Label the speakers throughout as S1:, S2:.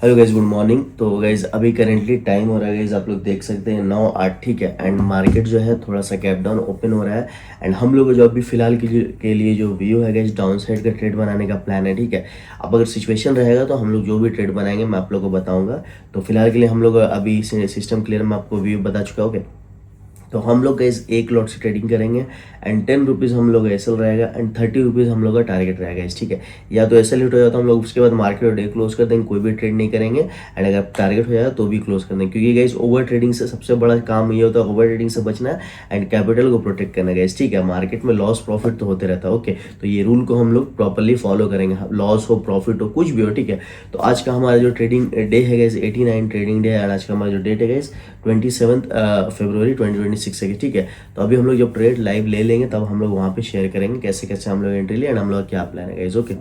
S1: Hello guys, good morning. तो guys अभी currently time हो रहा है गाइज, आप लोग देख सकते हैं 9:08, ठीक है। एंड मार्केट जो है थोड़ा सा गैप डाउन ओपन हो रहा है। एंड हम लोग जो अभी फिलहाल के लिए जो व्यू है गाइज, डाउन साइड का ट्रेड बनाने का प्लान है, ठीक है। अब अगर सिचुएशन रहेगा तो हम लोग जो भी ट्रेड बनाएंगे मैं आप लोग को बताऊंगा। तो फिलहाल के लिए हम लोग अभी सिस्टम क्लियर में आपको व्यू बता चुका हूँ। तो हम लोग गाइज एक लॉट से ट्रेडिंग करेंगे एंड 10 रुपीज़ हम लोग एस एल रहेगा एंड 30 रुपीज़ हम लोग का टारगेट रहेगा गाइज, ठीक है। या तो एस एल हिट हो जाता है हम लोग उसके बाद मार्केट और डे क्लोज कर देंगे, कोई भी ट्रेड नहीं करेंगे। एंड अगर टारगेट हो जाए तो भी क्लोज कर देंगे, क्योंकि गाइज ओवर ट्रेडिंग से सबसे बड़ा काम ये होता है, ओवर ट्रेडिंग से बचना है एंड कैपिटल को प्रोटेक्ट करना गाइज, ठीक है। मार्केट में लॉस प्रॉफिट तो होते रहता है, ओके। तो ये रूल को हम लोग प्रॉपरली फॉलो करेंगे, लॉस हो प्रॉफिट हो कुछ भी हो, ठीक है। तो आज का हमारा जो ट्रेडिंग डे है गाइज 89 ट्रेडिंग डे है। आज का हमारा जो डेट है गाइज 27 फरवरी 2026 है, ठीक है। तो अभी हम लोग जब ट्रेड लाइव ले लेंगे तब हम लोग वहाँ पे शेयर करेंगे कैसे कैसे हम लोग एंट्री लिए एंड हम लोग क्या प्लान है गाइज, ओके।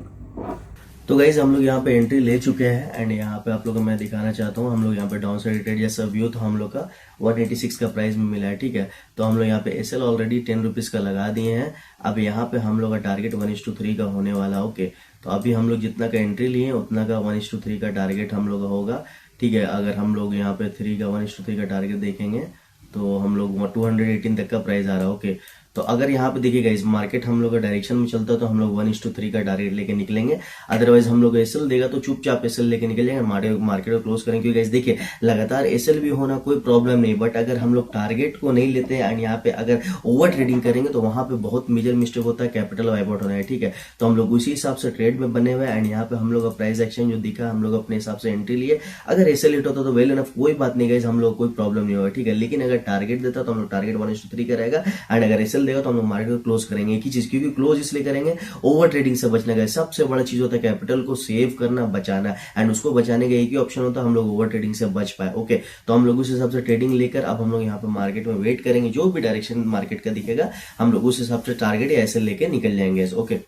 S1: तो गाइज हम लोग यहाँ पे एंट्री ले चुके हैं एंड यहाँ पे आप लोगों को मैं दिखाना चाहता हूँ। हम लोग यहाँ पे डाउन साइड ट्रेड जैसा व्यू तो हम लोग का 186 का प्राइस में मिला है, ठीक है। तो हम लोग यहाँ पे एस एल ऑलरेडी 10 रुपीज़ का लगा दिए हैं। अब यहाँ पे हम लोग का टारगेट 1:3 का होने वाला, ओके। तो अभी हम लोग जितना का एंट्री लिए उतना का 1:3 का टारगेट हम लोग का होगा, ठीक है। अगर हम लोग यहाँ पे 3 का 1:3 का टारगेट देखेंगे तो हम लोग 218 तक का प्राइस आ रहा है, ओके। तो अगर यहाँ पे देखिएगा इस मार्केट हम लोग का डायरेक्शन में चलता है तो हम लोग 1:3 का टारगेट लेके निकलेंगे। अदरवाइज हम लोग एसएल देगा तो चुपचाप एसएल लेके निकल जाएंगे, मार्केट को क्लोज करेंगे। क्योंकि देखिए लगातार एसएल भी होना कोई प्रॉब्लम नहीं, बट अगर हम लोग टारगेट को नहीं लेते एंड यहाँ पे अगर ओवर ट्रेडिंग करेंगे तो वहां पे बहुत मेजर मिस्टेक होता है, कैपिटल वाइप आउट होना है, ठीक है। तो हम लोग उसी हिसाब से ट्रेड में बने हुए एंड यहाँ पे हम लोग का प्राइस एक्शन जो दिखा हम लोग अपने हिसाब से एंट्री लिए। अगर एसएल हिट होता तो वेल एनफ, कोई बात नहीं गाइस, हम लोग कोई प्रॉब्लम नहीं होगा, ठीक है। लेकिन अगर टारगेट देता तो हम लोग टारगेट 1:3 का रहेगा एंड अगर एसएल देगा तो हम लोग मार्केट क्लोज करेंगे। एक ही चीज, क्योंकि क्लोज इसलिए करेंगे ओवर ट्रेडिंग से बचने का सबसे बड़ा चीज होता है कैपिटल को सेव करना, बचाना। एंड उसको बचाने का एक ही ऑप्शन होता है हम लोग ओवर ट्रेडिंग से बच पाए, ओके। तो हम लोग उस हिसाब से ट्रेडिंग लेकर अब हम लोग यहाँ पे मार्केट में वेट करेंगे, जो भी डायरेक्शन मार्केट का दिखेगा हम लोग उस हिसाब से टारगेट या ऐसे लेके निकल जाएंगे, ओके।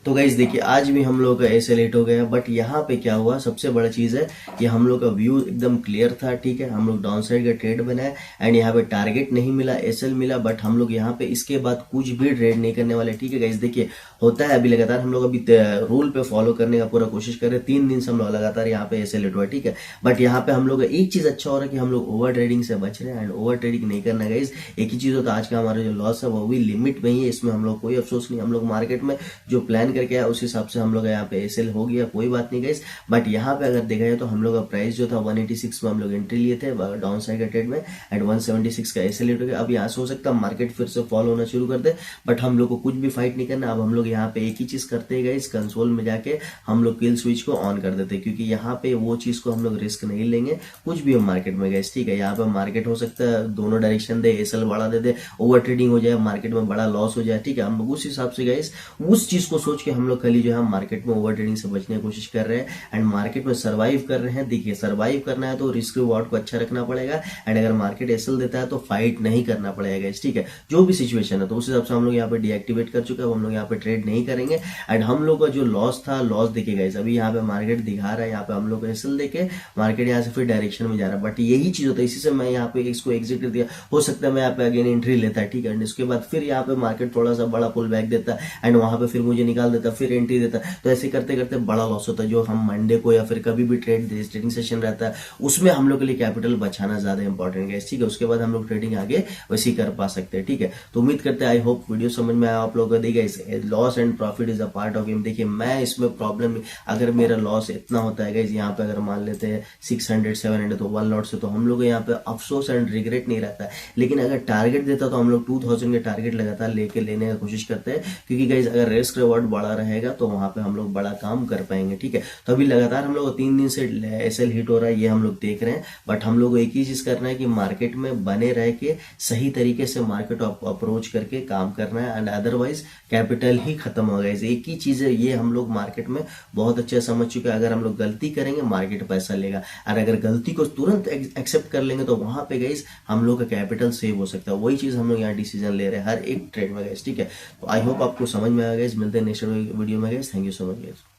S1: तो गाइज देखिए आज भी हम लोग का ऐसे लेट हो गया, बट यहाँ पे क्या हुआ, सबसे बड़ा चीज है कि हम लोग का व्यू एकदम क्लियर था, ठीक है। हम लोग डाउन साइड का ट्रेड बनाए एंड यहाँ पे टारगेट नहीं मिला, एसएल मिला, बट हम लोग यहाँ पे इसके बाद कुछ भी ट्रेड नहीं करने वाले, ठीक है गाइज। देखिए होता है अभी लगातार हम लोग अभी रूल पे फॉलो करने का पूरा कोशिश कर रहे हैं। 3 दिन से हम लोग लगातार यहाँ पे ऐसे लेट हुआ, ठीक है। बट यहाँ पे हम लोग एक चीज अच्छा हो रहा है कि हम लोग ओवर ट्रेडिंग से बच रहे हैं एंड ओवर ट्रेडिंग नहीं करना गाइज। एक ही चीज होता है, आज का हमारा जो लॉस है वो भी लिमिट में ही है, इसमें हम लोग कोई अफसोस नहीं। हम लोग मार्केट में जो प्लान करके आया उस हिसाब से हम लोग यहाँ पे एसएल हो गया, कोई बात नहीं गाइस। बट यहाँ पे अगर देखा जाए तो हम लोग का प्राइस जो था 186 में हम लोग एंट्री लिए थे डाउन साइड का ट्रेड में एंड 176 का एसएल हो गया। अब यहाँ से हो सकता है मार्केट फिर से फॉल होना शुरू कर दे, बट हम लोग को कुछ भी फाइट नहीं करना। अब हम लोग यहाँ पे एक ही चीज करते हैं गाइस, कंसोल में जाके हम लोग किल स्विच को ऑन कर देते हैं, क्योंकि यहाँ पे वो चीज को हम लोग रिस्क नहीं लेंगे कुछ भी हम मार्केट में गाइस, ठीक है। यहाँ पे मार्केट हो सकता है दोनों डायरेक्शन दे, एसएल बढ़ा दे दे, ओवर ट्रेडिंग हो जाए, मार्केट में बड़ा लॉस हो जाए, ठीक है। हम लोग उस हिसाब से गाइस उस चीज को सोच के हम लोग खाली जो है मार्केट में ओवर ट्रेडिंग से बचने की कोशिश कर रहे हैं एंड मार्केट में सर्वाइव कर रहे हैं। देखिए सर्वाइव करना है तो रिस्क रिवॉर्ड को अच्छा रखना पड़ेगा एंड अगर मार्केट एसएल देता है तो फाइट नहीं करना पड़ेगा, ठीक है। जो भी सिचुएशन है तो उस हिसाब से हम लोग यहाँ पे डीएक्टिवेट कर चुके हैं, हम लोग यहाँ पे ट्रेड नहीं करेंगे एंड हम लोग का जो लॉस था लॉस देखिएगा अभी यहाँ पे मार्केट दिखा रहा है, यहाँ पे हम लोग एसएल देके मार्केट यहाँ से फिर डायरेक्शन में जा रहा है। बट यही चीज होता है, इसी से मैं यहाँ पे इसको एग्जिट कर दिया। हो सकता है मैं यहाँ पे अगेन एंट्री लेता है, ठीक है। एंड इसके बाद फिर यहाँ पे मार्केट थोड़ा सा बड़ा पुल बैक देता है एंड वहां पे फिर मुझे निकाल देता, फिर एंट्री देता, तो ऐसे करते करते बड़ा लॉस होता है। जो हम मंडे को या फिर कभी भी ट्रेडिंग सेशन रहता है उसमें हम लोग के लिए कैपिटल बचाना ज्यादा इंपॉर्टेंट है, ठीक है। उसके बाद हम लोग ट्रेडिंग आगे वैसे ही कर पा सकते हैं, ठीक है। तो उम्मीद करते हैं आई होप वीडियो समझ में आया आप लोगों को। देखिए loss and profit is a part of game. देखिए मैं इसमें प्रॉब्लम, अगर मेरा लॉस इतना होता है यहाँ पे अगर मान लेते हैं 600 700 तो 1 लॉट से तो हम लोग यहाँ पे अफसोस एंड रिग्रेट नहीं रहता है। लेकिन अगर टारगेट देता तो हम लोग 2000 के टारगेट लगातार लेके लेने का कोशिश करते हैं, क्योंकि गाइज अगर रिस्क रिवॉर्ड बड़ा रहेगा तो वहां पे हम लोग बड़ा काम कर पाएंगे, ठीक है। तो अभी लगातार हम लोग 3 दिन से एसएल हिट हो रहा है, ये हम लोग देख रहे हैं। बट हम लोग को एक ही चीज करना है कि मार्केट में बने रह के सही तरीके से मार्केट अप्रोच करके काम करना है एंड अदरवाइज कैपिटल ही खत्म हो गया। एक ही चीज है, ये हम लोग मार्केट में बहुत अच्छे समझ चुके हैं। अगर हम लोग गलती करेंगे मार्केट पैसा लेगा और अगर गलती को तुरंत एक्सेप्ट कर लेंगे तो वहां पे गाइस हम लोग का कैपिटल सेव हो सकता है। वही चीज हम लोग यहाँ डिसीजन ले रहे हैं हर एक ट्रेड में गाइस, ठीक है। तो आई होप आपको समझ में आया गाइस। मिलते हैं नेक्स्ट वीडियो में guys. Thank you so much guys.